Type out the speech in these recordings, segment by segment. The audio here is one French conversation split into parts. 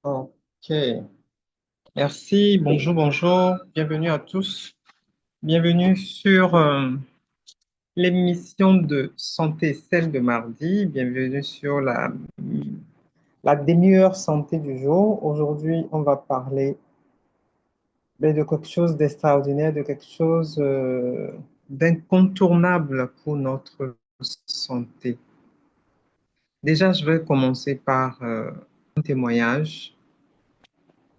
Ok, merci, bonjour, bonjour, bienvenue à tous. Bienvenue sur l'émission de Santé, celle de mardi. Bienvenue sur la demi-heure santé du jour. Aujourd'hui, on va parler de quelque chose d'extraordinaire, de quelque chose d'incontournable pour notre santé. Déjà, je vais commencer par un témoignage.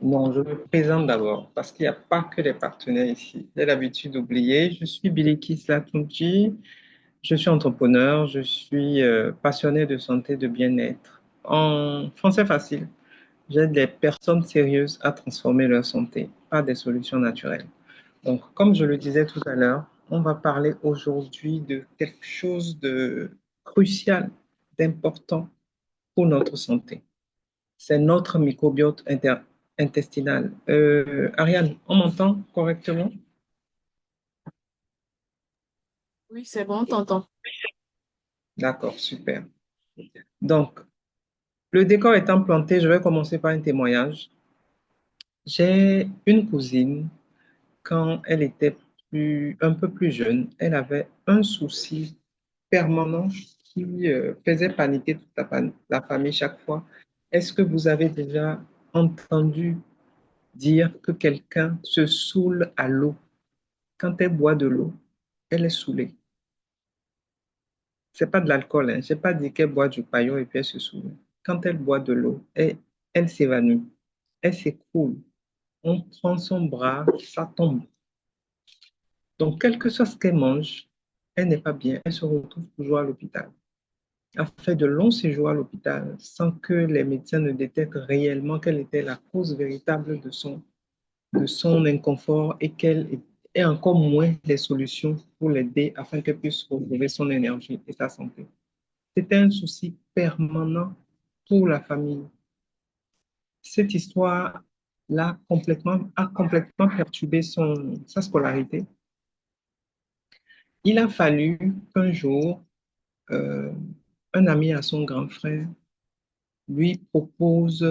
Non, je me présente d'abord parce qu'il n'y a pas que des partenaires ici. J'ai l'habitude d'oublier. Je suis Bilikis Latunji. Je suis entrepreneur. Je suis passionné de santé, de bien-être. En français facile, j'aide les personnes sérieuses à transformer leur santé par des solutions naturelles. Donc, comme je le disais tout à l'heure, on va parler aujourd'hui de quelque chose de crucial, d'important pour notre santé. C'est notre microbiote intestinal. Ariane, on m'entend correctement? Oui, c'est bon, t'entends. D'accord, super. Donc, le décor étant planté, je vais commencer par un témoignage. J'ai une cousine, quand elle était un peu plus jeune, elle avait un souci permanent qui faisait paniquer toute la famille chaque fois. Est-ce que vous avez déjà entendu dire que quelqu'un se saoule à l'eau? Quand elle boit de l'eau, elle est saoulée. C'est pas de l'alcool, hein. J'ai pas dit qu'elle boit du paillot et puis elle se saoule. Quand elle boit de l'eau, elle s'évanouit. Elle s'écroule. On prend son bras, ça tombe. Donc, quel que soit ce qu'elle mange, elle n'est pas bien. Elle se retrouve toujours à l'hôpital. Elle a fait de longs séjours à l'hôpital sans que les médecins ne détectent réellement quelle était la cause véritable de son inconfort et qu'elle ait encore moins les solutions pour l'aider afin qu'elle puisse retrouver son énergie et sa santé. C'était un souci permanent pour la famille. Cette histoire a complètement perturbé sa scolarité. Il a fallu qu'un jour, euh, un ami à son grand frère lui propose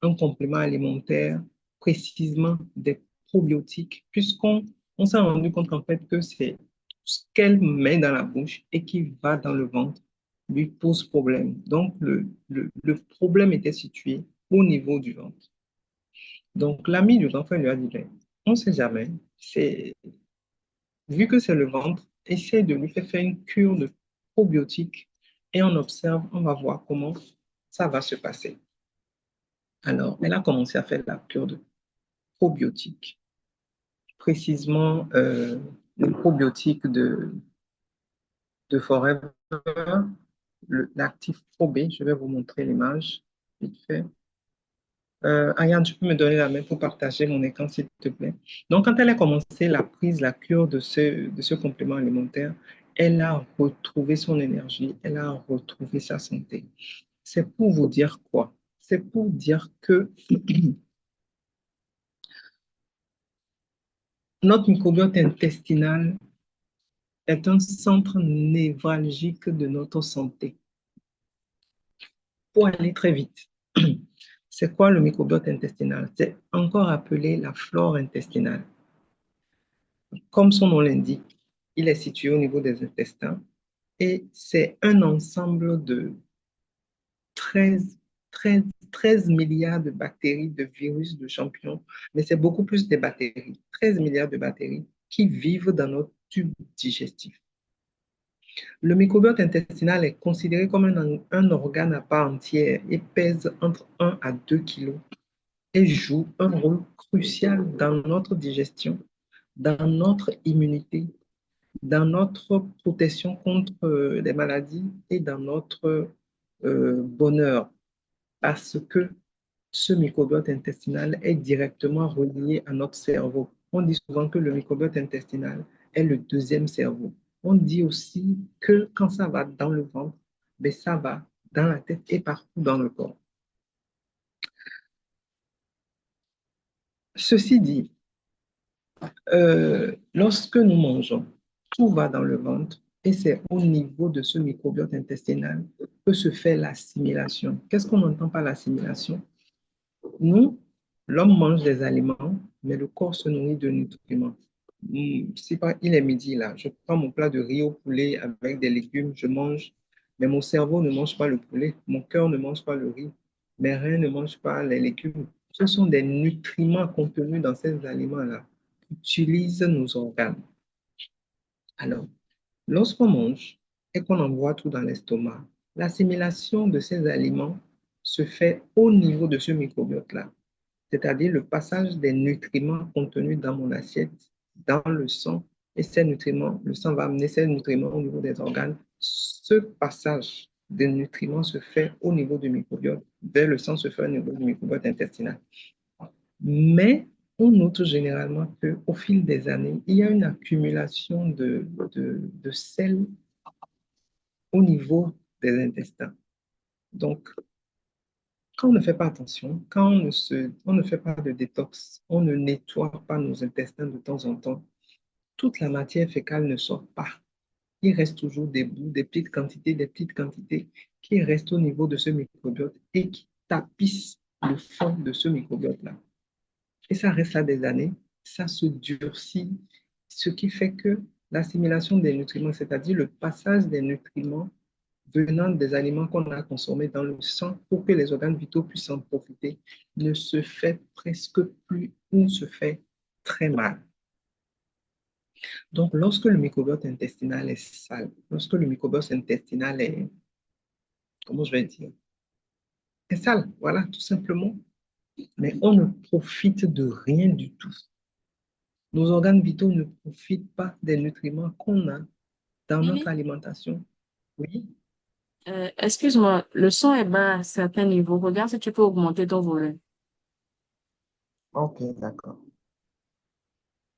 un complément alimentaire, précisément des probiotiques, puisqu'on s'est rendu compte qu'en fait que c'est ce qu'elle met dans la bouche et qui va dans le ventre lui pose problème. Donc le problème était situé au niveau du ventre. Donc l'ami du grand frère lui a dit, ben, on ne sait jamais, vu que c'est le ventre, essaye de lui faire une cure de probiotiques et on observe, on va voir comment ça va se passer. Alors, elle a commencé à faire la cure de probiotiques, précisément les probiotiques de Forever, l'actif Pro B. Je vais vous montrer l'image vite fait. Ariane, tu peux me donner la main pour partager mon écran, s'il te plaît. Donc, quand elle a commencé la prise, la cure de ce complément alimentaire, elle a retrouvé son énergie, elle a retrouvé sa santé. C'est pour vous dire quoi? C'est pour dire que notre microbiote intestinal est un centre névralgique de notre santé. Pour aller très vite, c'est quoi le microbiote intestinal? C'est encore appelé la flore intestinale. Comme son nom l'indique, il est situé au niveau des intestins et c'est un ensemble de 13, 13, 13 milliards de bactéries, de virus, de champignons, mais c'est beaucoup plus des bactéries, 13 milliards de bactéries qui vivent dans notre tube digestif. Le microbiote intestinal est considéré comme un organe à part entière et pèse entre 1 à 2 kilos et joue un rôle crucial dans notre digestion, dans notre immunité, dans notre protection contre les maladies et dans notre bonheur parce que ce microbiote intestinal est directement relié à notre cerveau. On dit souvent que le microbiote intestinal est le deuxième cerveau. On dit aussi que quand ça va dans le ventre, ben ça va dans la tête et partout dans le corps. Ceci dit, lorsque nous mangeons, tout va dans le ventre et c'est au niveau de ce microbiote intestinal que se fait l'assimilation. Qu'est-ce qu'on entend par l'assimilation? Nous, l'homme mange des aliments, mais le corps se nourrit de nutriments. Si pas, il est midi là, je prends mon plat de riz au poulet avec des légumes, je mange, mais mon cerveau ne mange pas le poulet, mon cœur ne mange pas le riz, mes reins ne mangent pas les légumes. Ce sont des nutriments contenus dans ces aliments-là qui utilisent nos organes. Alors, lorsqu'on mange et qu'on envoie tout dans l'estomac, l'assimilation de ces aliments se fait au niveau de ce microbiote-là, c'est-à-dire le passage des nutriments contenus dans mon assiette, dans le sang, et ces nutriments, le sang va amener ces nutriments au niveau des organes. Ce passage des nutriments se fait au niveau du microbiote, vers le sang se fait au niveau du microbiote intestinal. Mais on note généralement qu'au fil des années, il y a une accumulation de sel au niveau des intestins. Donc, quand on ne fait pas attention, quand on ne fait pas de détox, on ne nettoie pas nos intestins de temps en temps, toute la matière fécale ne sort pas. Il reste toujours des bouts, des petites quantités qui restent au niveau de ce microbiote et qui tapissent le fond de ce microbiote-là. Et ça reste là des années, ça se durcit, ce qui fait que l'assimilation des nutriments, c'est-à-dire le passage des nutriments venant des aliments qu'on a consommés dans le sang pour que les organes vitaux puissent en profiter, ne se fait presque plus ou se fait très mal. Donc, lorsque le microbiote intestinal est sale, lorsque le microbiote intestinal est, comment je vais dire, est sale, voilà, tout simplement, mais on ne profite de rien du tout. Nos organes vitaux ne profitent pas des nutriments qu'on a dans notre Lily, alimentation. Oui, excuse-moi, le son est bas à certains niveaux. Regarde si tu peux augmenter ton volume. ok, d'accord.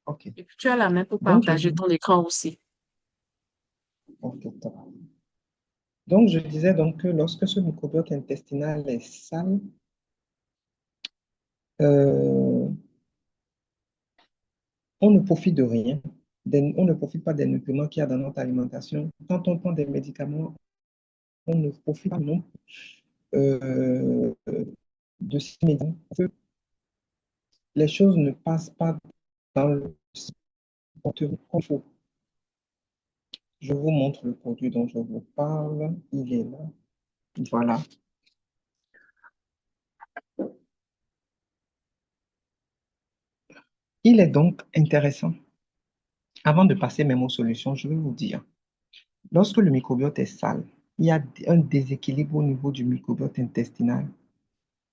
Ok. Et puis tu as la main pour Donc, je partager dis, ton écran aussi. ok, top. Donc, je disais donc que lorsque ce microbiote intestinal est sale, euh, on ne profite de rien. On ne profite pas des nutriments qu'il y a dans notre alimentation. Quand on prend des médicaments, on ne profite pas non euh, de ces médicaments. Parce que les choses ne passent pas dans le contenu qu'il faut. Je vous montre le produit dont je vous parle. Il est là. Voilà. Il est donc intéressant. Avant de passer même aux solutions, je vais vous dire. Lorsque le microbiote est sale, il y a un déséquilibre au niveau du microbiote intestinal.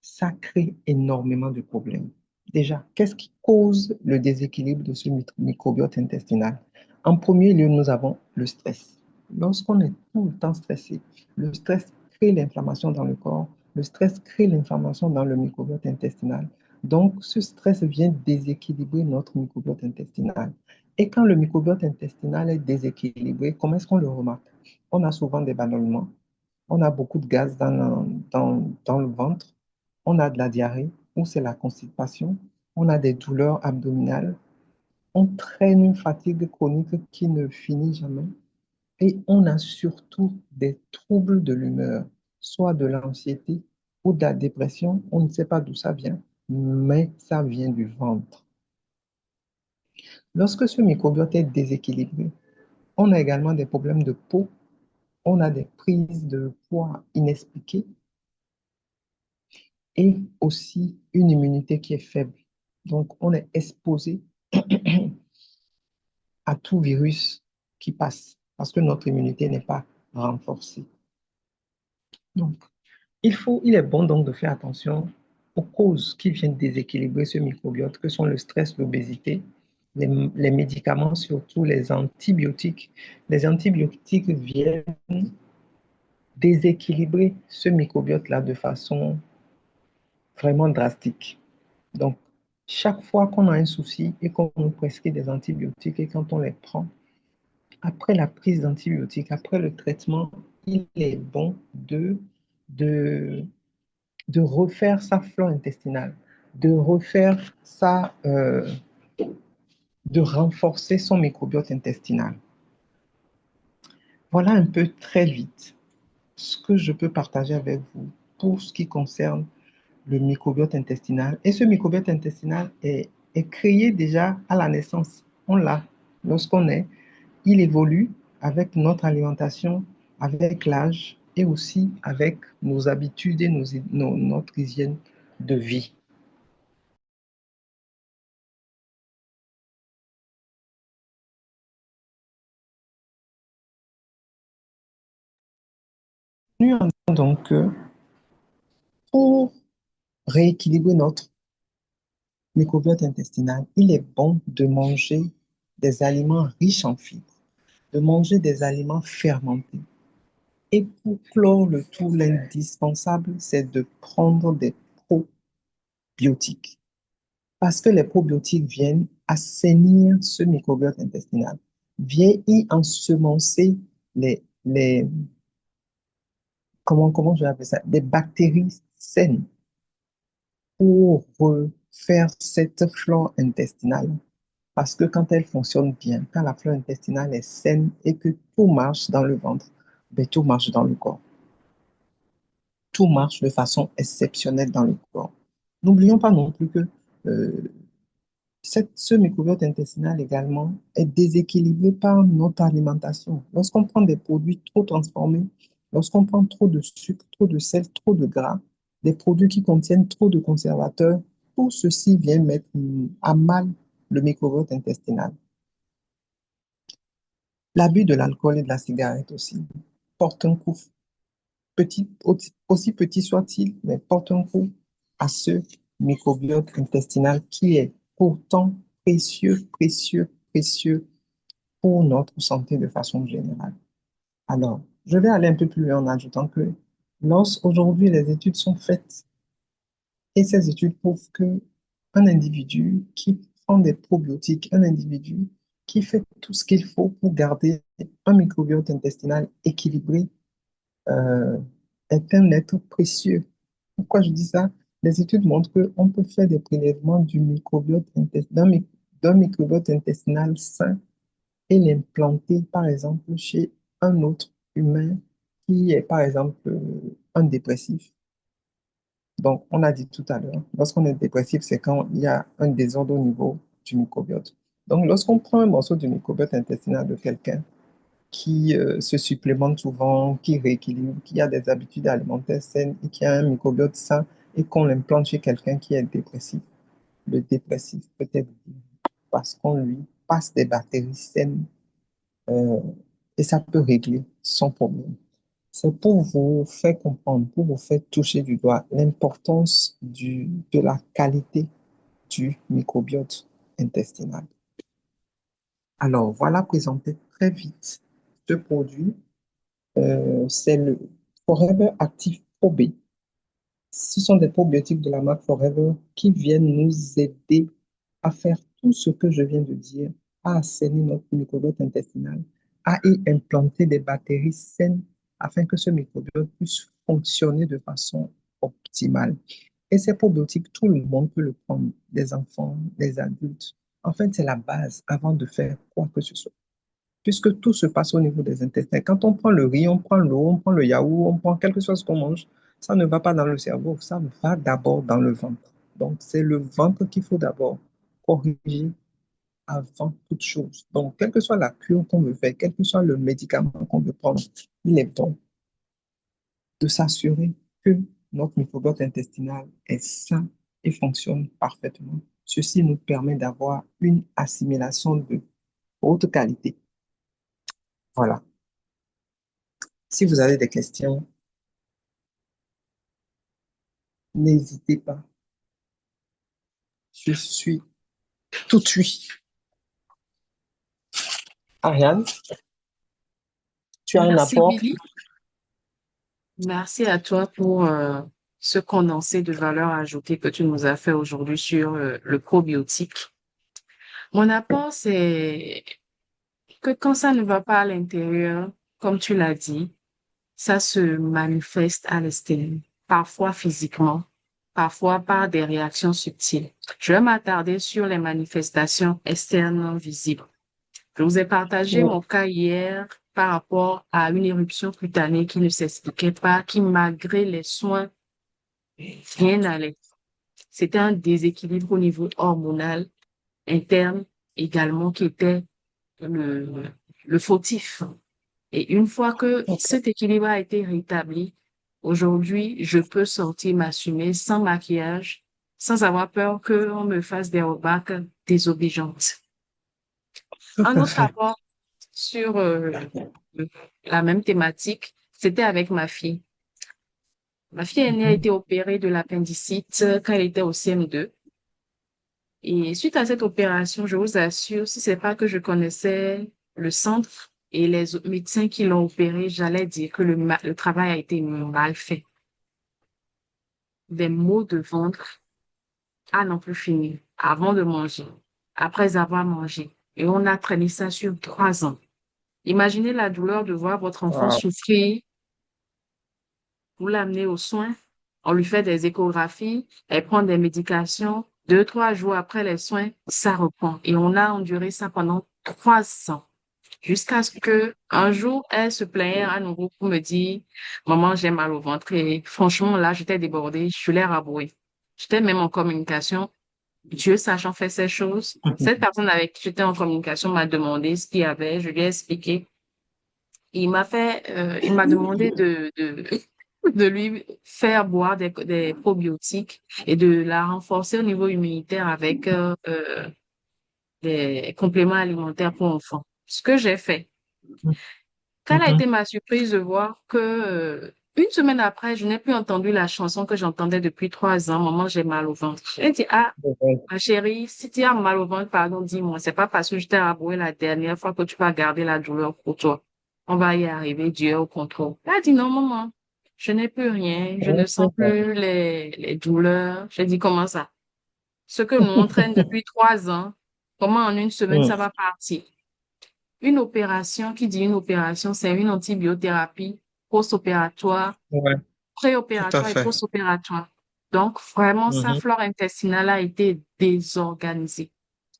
Ça crée énormément de problèmes. Déjà, qu'est-ce qui cause le déséquilibre de ce microbiote intestinal? En premier lieu, nous avons le stress. Lorsqu'on est tout le temps stressé, le stress crée l'inflammation dans le corps, le stress crée l'inflammation dans le microbiote intestinal. Donc, ce stress vient déséquilibrer notre microbiote intestinal. Et quand le microbiote intestinal est déséquilibré, comment est-ce qu'on le remarque? On a souvent des ballonnements, on a beaucoup de gaz dans le ventre, on a de la diarrhée ou c'est la constipation, on a des douleurs abdominales, on traîne une fatigue chronique qui ne finit jamais et on a surtout des troubles de l'humeur, soit de l'anxiété ou de la dépression. On ne sait pas d'où ça vient, mais ça vient du ventre. Lorsque ce microbiote est déséquilibré, on a également des problèmes de peau, on a des prises de poids inexpliquées et aussi une immunité qui est faible. Donc, on est exposé à tout virus qui passe parce que notre immunité n'est pas renforcée. Donc, il est bon donc de faire attention aux causes qui viennent déséquilibrer ce microbiote, que sont le stress, l'obésité, les médicaments, surtout les antibiotiques. Les antibiotiques viennent déséquilibrer ce microbiote-là de façon vraiment drastique. Donc, chaque fois qu'on a un souci et qu'on nous prescrit des antibiotiques et quand on les prend, après la prise d'antibiotiques, après le traitement, il est bon de, de refaire sa flore intestinale, de refaire de renforcer son microbiote intestinal. Voilà un peu très vite ce que je peux partager avec vous pour ce qui concerne le microbiote intestinal. Et ce microbiote intestinal est créé déjà à la naissance. On l'a lorsqu'on est. Il évolue avec notre alimentation, avec l'âge et aussi avec nos habitudes et notre hygiène de vie. Nous entendons donc que pour rééquilibrer notre microbiote intestinal, il est bon de manger des aliments riches en fibres, de manger des aliments fermentés. Et pour clore le tout, l'indispensable, c'est de prendre des probiotiques. Parce que les probiotiques viennent assainir ce microbiote intestinal, viennent y ensemencer les comment je vais appeler ça, des bactéries saines pour refaire cette flore intestinale. Parce que quand elle fonctionne bien, quand la flore intestinale est saine et que tout marche dans le ventre, ben, tout marche dans le corps. Tout marche de façon exceptionnelle dans le corps. N'oublions pas non plus que euh, ce microbiote intestinal également est déséquilibré par notre alimentation. Lorsqu'on prend des produits trop transformés, lorsqu'on prend trop de sucre, trop de sel, trop de gras, des produits qui contiennent trop de conservateurs, tout ceci vient mettre à mal le microbiote intestinal. L'abus de l'alcool et de la cigarette aussi porte un coup, petit, aussi petit soit-il, mais porte un coup à ce microbiote intestinal qui est pourtant précieux, précieux, précieux pour notre santé de façon générale. Alors, je vais aller un peu plus loin en ajoutant que lorsqu'aujourd'hui les études sont faites et ces études prouvent que un individu qui prend des probiotiques, un individu qui fait tout ce qu'il faut pour garder un microbiote intestinal équilibré, euh, est un être précieux. Pourquoi je dis ça? Les études montrent qu'on peut faire des prélèvements du microbiote d'un microbiote intestinal sain et l'implanter, par exemple, chez un autre humain qui est, par exemple, un dépressif. Donc, on a dit tout à l'heure, lorsqu'on est dépressif, c'est quand il y a un désordre au niveau du microbiote. Donc, lorsqu'on prend un morceau du microbiote intestinal de quelqu'un qui se supplémente souvent, qui rééquilibre, qui a des habitudes alimentaires saines et qui a un microbiote sain et qu'on l'implante chez quelqu'un qui est dépressif, le dépressif peut être guéri parce qu'on lui passe des bactéries saines euh, et ça peut régler son problème. C'est pour vous faire comprendre, pour vous faire toucher du doigt l'importance de la qualité du microbiote intestinal. Alors, voilà présenté très vite ce produit. C'est le Forever Active Pro B. Ce sont des probiotiques de la marque Forever qui viennent nous aider à faire tout ce que je viens de dire, à assainir notre microbiote intestinal, à y implanter des bactéries saines afin que ce microbiote puisse fonctionner de façon optimale. Et ces probiotiques, tout le monde peut le prendre, les enfants, les adultes. En fait, c'est la base avant de faire quoi que ce soit puisque tout se passe au niveau des intestins. Quand on prend le riz, on prend l'eau, on prend le yaourt, on prend quelque chose qu'on mange, ça ne va pas dans le cerveau, ça va d'abord dans le ventre. Donc, c'est le ventre qu'il faut d'abord corriger avant toute chose. Donc, quelle que soit la cure qu'on veut faire, quel que soit le médicament qu'on veut prendre, il est bon de s'assurer que notre microbiote intestinal est sain et fonctionne parfaitement. Ceci nous permet d'avoir une assimilation de haute qualité. Voilà. Si vous avez des questions, n'hésitez pas. Je suis tout oui. Ariane, tu as un Merci, apport? Willy. Merci à toi pour ce condensé de valeur ajoutée que tu nous as fait aujourd'hui sur le probiotique. Mon apport, c'est que quand ça ne va pas à l'intérieur, comme tu l'as dit, ça se manifeste à l'extérieur, parfois physiquement, parfois par des réactions subtiles. Je vais m'attarder sur les manifestations externes visibles. Je vous ai partagé Oui, mon cas hier par rapport à une éruption cutanée qui ne s'expliquait pas, qui malgré les soins Rien n'allait. C'était un déséquilibre au niveau hormonal interne également qui était le, le fautif. Et une fois que cet équilibre a été rétabli, aujourd'hui, je peux sortir m'assumer sans maquillage, sans avoir peur qu'on me fasse des remarques désobligeantes. Tout Un à autre fait. rapport sur la même thématique, c'était avec ma fille. Ma fille aînée a été opérée de l'appendicite quand elle était au CM2. Et suite à cette opération, je vous assure, si c'est pas que je connaissais le centre et les médecins qui l'ont opérée, j'allais dire que le travail a été mal fait. Des maux de ventre à n'en plus finir, avant de manger, après avoir mangé. Et on a traîné ça sur 3 ans. Imaginez la douleur de voir votre enfant Wow. souffrir, vous l'amenez aux soins, on lui fait des échographies, elle prend des médications. 2, 3 jours après les soins, ça reprend. Et on a enduré ça pendant 3 ans. Jusqu'à ce que un jour, elle se plaignait à nouveau pour me dire, maman, j'ai mal au ventre. Et franchement, là, j'étais débordée, je l'ai rabrouée. J'étais même en communication. Dieu sachant faire ces choses. Cette personne avec qui j'étais en communication m'a demandé ce qu'il y avait. Je lui ai expliqué. Il m'a demandé de lui faire boire des probiotiques et de la renforcer au niveau immunitaire avec des compléments alimentaires pour enfants. Ce que j'ai fait. Quelle a été Mhm. ma surprise de voir que une semaine après, je n'ai plus entendu la chanson que j'entendais depuis 3 ans. Maman, j'ai mal au ventre. J'ai dit, ah, ma chérie, si tu as mal au ventre, pardon, dis-moi. C'est pas parce que je t'ai avoué la dernière fois que tu vas garder la douleur pour toi. On va y arriver, Dieu est au contrôle. Elle a dit, non, maman, je n'ai plus rien. Je ne sens plus les douleurs. J'ai dit, comment ça? Ce que nous entraîne depuis 3 ans, comment en une semaine ça Mm. va partir? Une opération, qui dit une opération, c'est une antibiothérapie post-opératoire, Ouais, tout à préopératoire et fait. post-opératoire. Donc, vraiment, sa Mhm. flore intestinale a été désorganisée,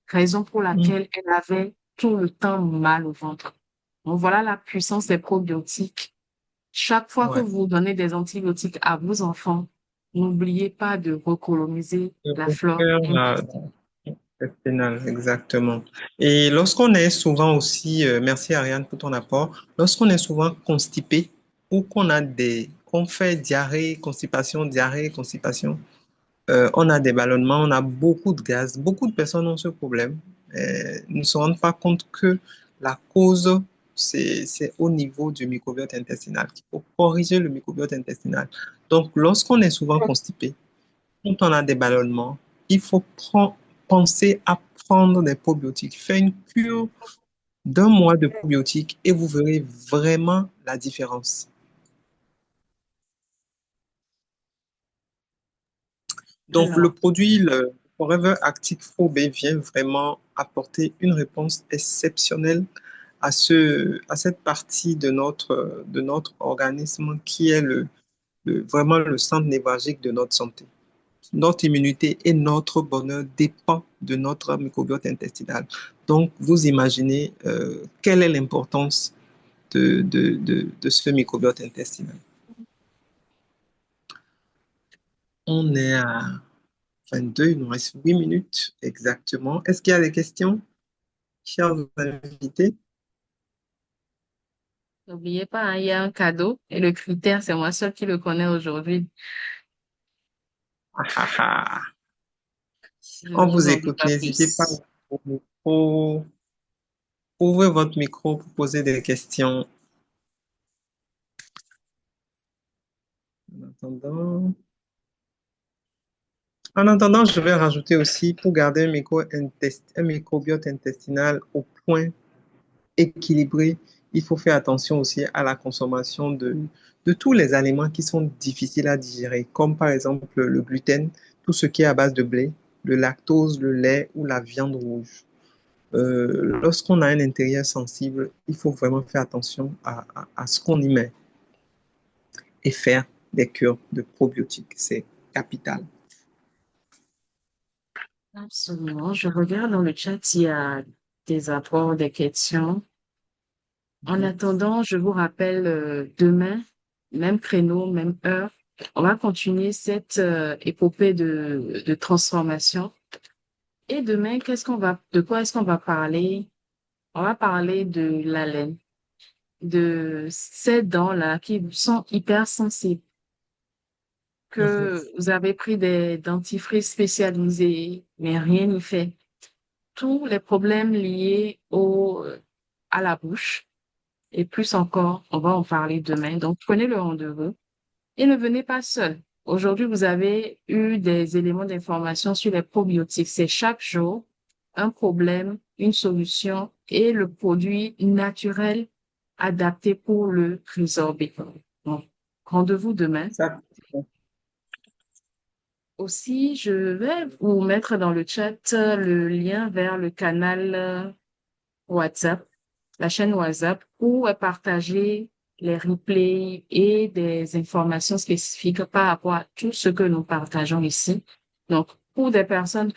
raison pour Mm. laquelle elle avait tout le temps mal au ventre. Donc, voilà la puissance des probiotiques. Chaque fois que Ouais. vous donnez des antibiotiques à vos enfants, n'oubliez pas de recoloniser Je la flore préfère la intestinale. intestinale, exactement. Et lorsqu'on est souvent aussi, merci Ariane pour ton apport, lorsqu'on est souvent constipé ou qu'on fait diarrhée, constipation, on a des ballonnements, on a beaucoup de gaz. Beaucoup de personnes ont ce problème. Ne se rendent pas compte que la cause, c'est au niveau du microbiote intestinal. Il faut corriger le microbiote intestinal. Donc, lorsqu'on est souvent constipé, quand on a des ballonnements, il faut penser à prendre des probiotiques. Faire une cure d'1 mois de probiotiques et vous verrez vraiment la différence. Donc, le Alors, produit, le Forever Active Pro B vient vraiment apporter une réponse exceptionnelle à cette partie de notre organisme qui est vraiment le centre névralgique de notre santé. Notre immunité et notre bonheur dépend de notre microbiote intestinal. Donc, vous imaginez quelle est l'importance de ce microbiote intestinal. On est à 22, il nous reste 8 minutes exactement. Est-ce qu'il y a des questions, chers invités? n'oubliez pas, hein, il y a un cadeau et le critère, c'est moi seul qui le connais aujourd'hui. Ah, ah, ah. Je ne On vous vous en dis écoute, pas n'hésitez pas plus. au micro. Ouvrez votre micro pour poser des questions. En attendant, je vais rajouter aussi, pour garder un microbiote intestinal au point équilibré, il faut faire attention aussi à la consommation de tous les aliments qui sont difficiles à digérer, comme par exemple le gluten, tout ce qui est à base de blé, le lactose, le lait ou la viande rouge. Lorsqu'on a un intérieur sensible, il faut vraiment faire attention à ce qu'on y met et faire des cures de probiotiques. C'est capital. Absolument. Je regarde dans le chat s'il y a des apports, des questions. En Mhm. attendant, je vous rappelle demain, même créneau, même heure, On va continuer cette épopée de transformation. Et demain, de quoi est-ce qu'on va parler? On va parler de l'haleine, de ces dents-là qui sont hypersensibles, Mhm. que vous avez pris des dentifrices spécialisés, mais rien n'y fait. Tous les problèmes liés à la bouche, et plus encore, on va en parler demain. Donc, prenez le rendez-vous et ne venez pas seul. Aujourd'hui, vous avez eu des éléments d'information sur les probiotiques. C'est chaque jour un problème, une solution et le produit naturel adapté pour le résorber. Donc, rendez-vous demain. Ça, Aussi, je vais vous mettre dans le chat le lien vers le canal WhatsApp, la chaîne WhatsApp, pour partager les replays et des informations spécifiques par rapport à tout ce que nous partageons ici. Donc, pour des personnes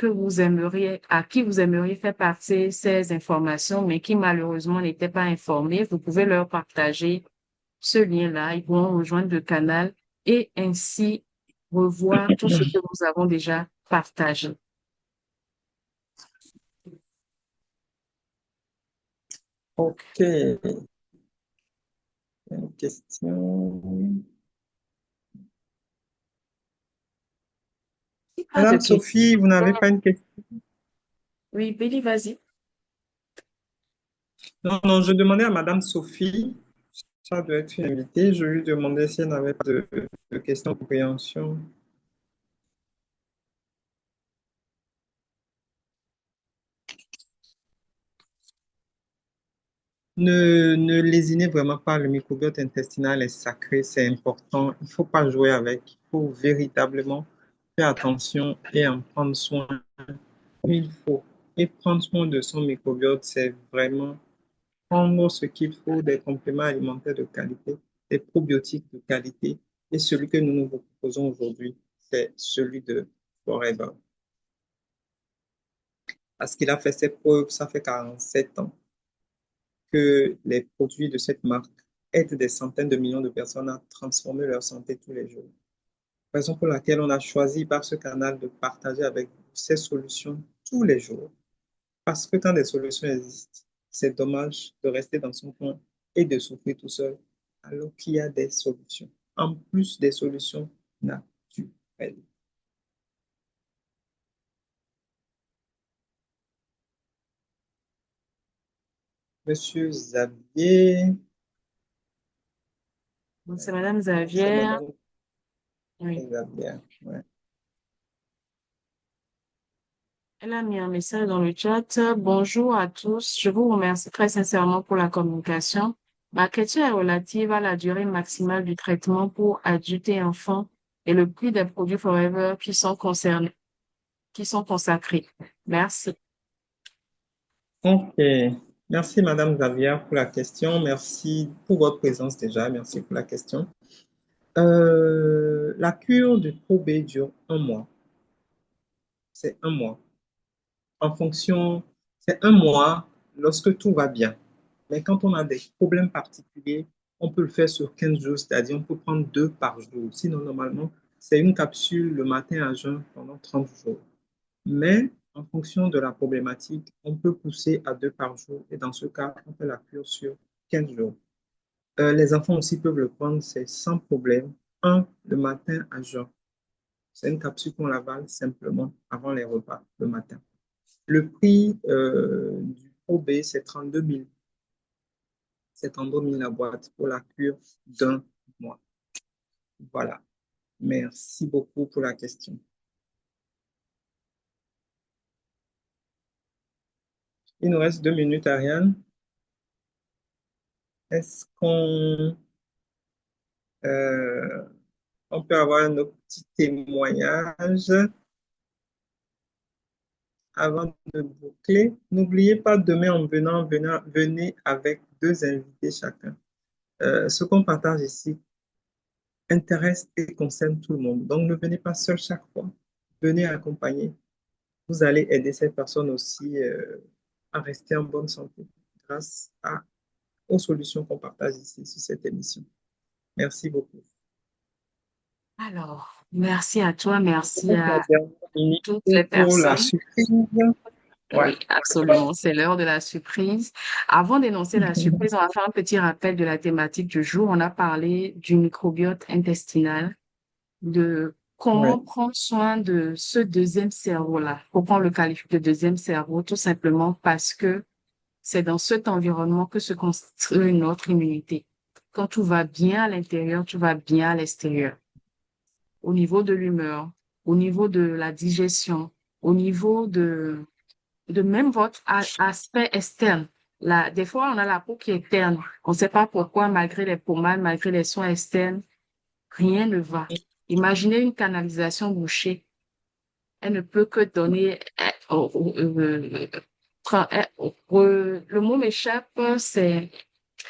à qui vous aimeriez faire passer ces informations, mais qui malheureusement n'étaient pas informées, vous pouvez leur partager ce lien-là. Ils pourront rejoindre le canal et ainsi revoir tout ce que nous avons déjà partagé. ok. Une question. Si pas de Madame questions. Sophie, vous n'avez pas une question? Oui, Billy, vas-y. Non, non, je demandais à Madame Sophie, ça doit être une invitée, je lui demandais si elle n'avait pas de questions de compréhension. Ne lésinez vraiment pas, le microbiote intestinal est sacré, c'est important. Il ne faut pas jouer avec, il faut véritablement faire attention et en prendre soin. Il faut. Et prendre soin de son microbiote, c'est vraiment prendre ce qu'il faut, des compléments alimentaires de qualité, des probiotiques de qualité. Et celui que nous nous proposons aujourd'hui, c'est celui de Forever. Parce qu'il a fait ses preuves, ça fait 47 ans que les produits de cette marque aident des centaines de millions de personnes à transformer leur santé tous les jours. Raison pour laquelle on a choisi par ce canal de partager avec vous ces solutions tous les jours. Parce que quand des solutions existent, c'est dommage de rester dans son coin et de souffrir tout seul, alors qu'il y a des solutions. En plus des solutions naturelles. Monsieur Xavier, Donc, c'est Madame c'est Xavier. Madame Oui. Xavier. Ouais. Elle a mis un message dans le chat. Bonjour à tous. Je vous remercie très sincèrement pour la communication. Ma question est relative à la durée maximale du traitement pour adultes et enfants et le prix des produits Forever qui sont concernés, qui sont consacrés. Merci. Ok. Merci, Madame Xavier, pour la question. Merci pour votre présence déjà. Merci pour la question. La cure du Pro B dure un mois. C'est un mois. En fonction, c'est un mois lorsque tout va bien. Mais quand on a des problèmes particuliers, on peut le faire sur 15 jours, c'est-à-dire on peut prendre deux par jour. Sinon, normalement, c'est une capsule le matin à jeun pendant 30 jours. Mais en fonction de la problématique, on peut pousser à deux par jour. Et dans ce cas, on fait la cure sur 15 jours. Les enfants aussi peuvent le prendre, c'est sans problème. Un, le matin à jeun. C'est une capsule qu'on l'avale simplement avant les repas le matin. Le prix du Pro B, c'est 32 000. C'est 32 000 la boîte pour la cure d'un mois. Voilà. Merci beaucoup pour la question. Il nous reste 2 minutes, Ariane. Est-ce euh, on peut avoir nos petits témoignages avant de boucler? N'oubliez pas, demain en venant, venez avec deux invités chacun. Ce qu'on partage ici intéresse et concerne tout le monde. Donc, ne venez pas seul chaque fois. Venez accompagner. Vous allez aider ces personnes aussi à rester en bonne santé grâce aux solutions qu'on partage ici sur cette émission. Merci beaucoup. Alors, merci à toi, merci La à dernière minute toutes les pour la personnes. surprise. Ouais. Oui, absolument. C'est l'heure de la surprise. Avant d'énoncer la surprise, on va faire un petit rappel de la thématique du jour. On a parlé du microbiote intestinal, de comment Ouais. prendre soin de ce deuxième cerveau-là. Pourquoi on le qualifie de deuxième cerveau? Tout simplement parce que c'est dans cet environnement que se construit notre immunité. Quand tout va bien à l'intérieur, tout va bien à l'extérieur. Au niveau de l'humeur, au niveau de la digestion, au niveau de même votre aspect externe. Là, des fois, on a la peau qui est terne. On ne sait pas pourquoi, malgré les pommades, malgré les soins externes, rien ne va. Imaginez une canalisation bouchée. Elle ne peut que donner, le mot m'échappe,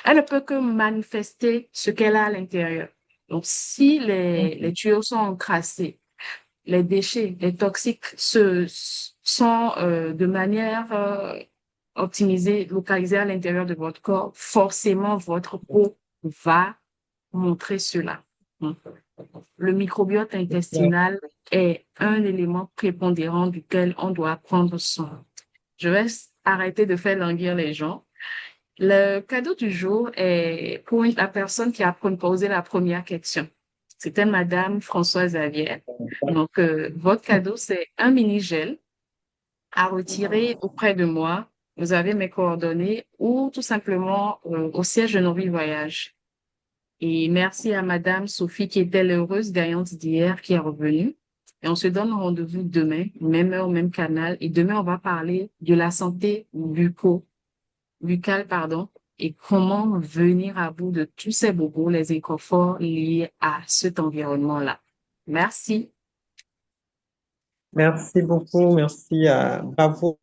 elle ne peut que manifester ce qu'elle a à l'intérieur. Donc, si les tuyaux sont encrassés, les déchets, les toxiques sont de manière optimisée, localisée à l'intérieur de votre corps, forcément votre peau va montrer cela. Le microbiote intestinal est un élément prépondérant duquel on doit prendre soin. Je vais arrêter de faire languir les gens. Le cadeau du jour est pour la personne qui a posé la première question. C'était Madame Françoise Xavier. Donc, votre cadeau, c'est un mini-gel à retirer auprès de moi. Vous avez mes coordonnées ou tout simplement au siège de Novi Voyage. Et merci à Madame Sophie qui était l'heureuse gagnante d'hier qui est revenue. Et on se donne rendez-vous demain, même heure, même canal. Et demain, on va parler de la santé buccale, pardon, et comment venir à bout de tous ces bobos, les inconforts liés à cet environnement-là. Merci. Merci beaucoup. Merci à bravo.